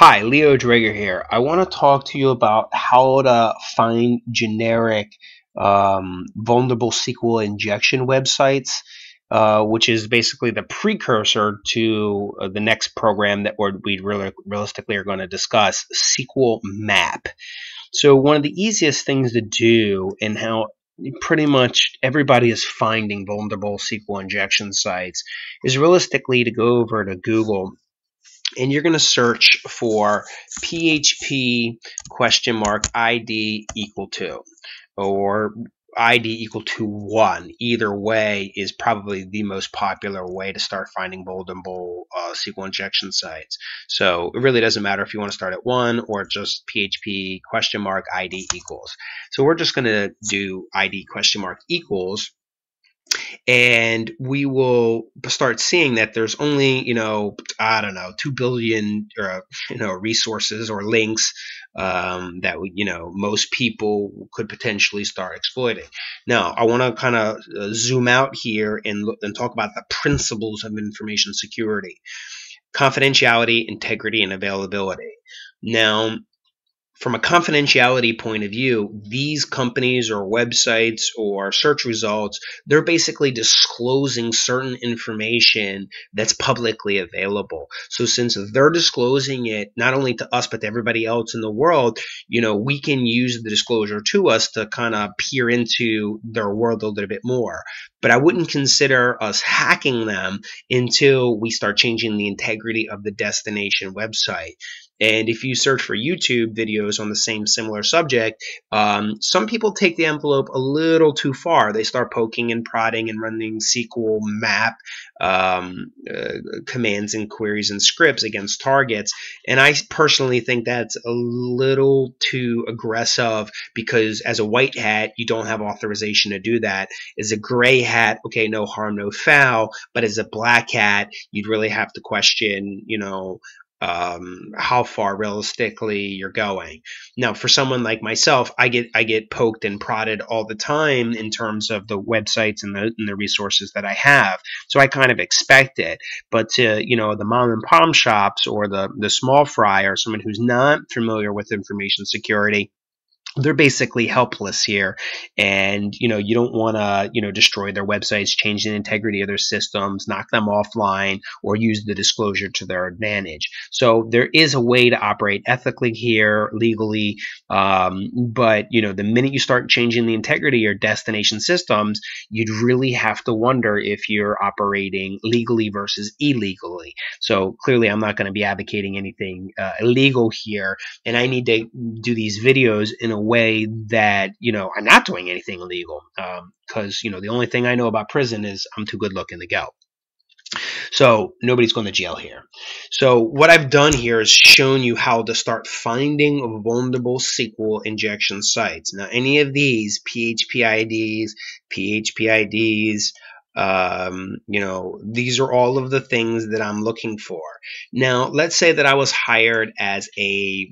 Hi, Leo Drager here. I want to talk to you about how to find generic vulnerable SQL injection websites, which is basically the precursor to the next program that we realistically are going to discuss, SQL Map. So one of the easiest things to do and how pretty much everybody is finding vulnerable SQL injection sites is realistically to go over to Google and you're going to search for PHP ID equal to, or ID equal to 1. Either way is probably the most popular way to start finding vulnerable SQL injection sites. So it really doesn't matter if you want to start at 1 or just PHP ID equals. So we're just going to do ID equals. And we will start seeing that there's only, I don't know, 2 billion, resources or links that most people could potentially start exploiting. Now, I want to kind of zoom out here and talk about the principles of information security: confidentiality, integrity, and availability. Now, from a confidentiality point of view, these companies or websites or search results, they're basically disclosing certain information that's publicly available. So since they're disclosing it not only to us but to everybody else in the world, we can use the disclosure to us to kind of peer into their world a little bit more. But I wouldn't consider us hacking them until we start changing the integrity of the destination website. And if you search for YouTube videos on the same similar subject, some people take the envelope a little too far. They start poking and prodding and running SQL map commands and queries and scripts against targets. And I personally think that's a little too aggressive, because as a white hat, you don't have authorization to do that. As a gray hat, okay, no harm, no foul. But as a black hat, you'd really have to question, how far realistically you're going. Now, for someone like myself, I get poked and prodded all the time in terms of the websites and the resources that I have. So I kind of expect it. But to the mom and pop shops or the small fry or someone who's not familiar with information security, they're basically helpless here. And you don't want to destroy their websites, change the integrity of their systems, knock them offline, or use the disclosure to their advantage. So there is a way to operate ethically here, legally, but the minute you start changing the integrity of your destination systems, you'd really have to wonder if you're operating legally versus illegally. So clearly I'm not going to be advocating anything illegal here, and I need to do these videos in a way that I'm not doing anything illegal, because the only thing I know about prison is I'm too good looking to go. So nobody's going to jail here. So what I've done here is shown you how to start finding vulnerable SQL injection sites. Now, any of these phpIDs, these are all of the things that I'm looking for. Now, let's say that I was hired as a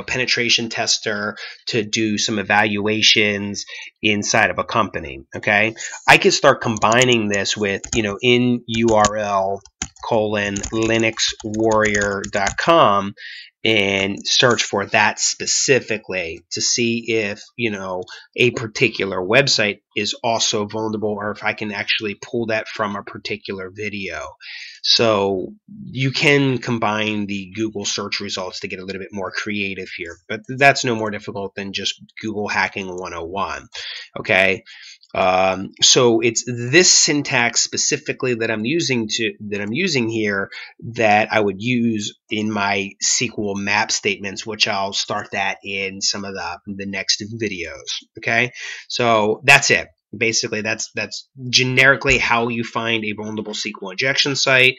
penetration tester to do some evaluations inside of a company. Okay, I could start combining this with in URL linuxwarrior.com and search for that specifically to see if a particular website is also vulnerable, or if I can actually pull that from a particular video. So you can combine the Google search results to get a little bit more creative here, but that's no more difficult than just Google hacking 101. Okay, so it's this syntax specifically that I'm using here that I would use in my SQL map statements, which I'll start that in some of the next videos. Okay, so that's it. Basically, that's generically how you find a vulnerable SQL injection site.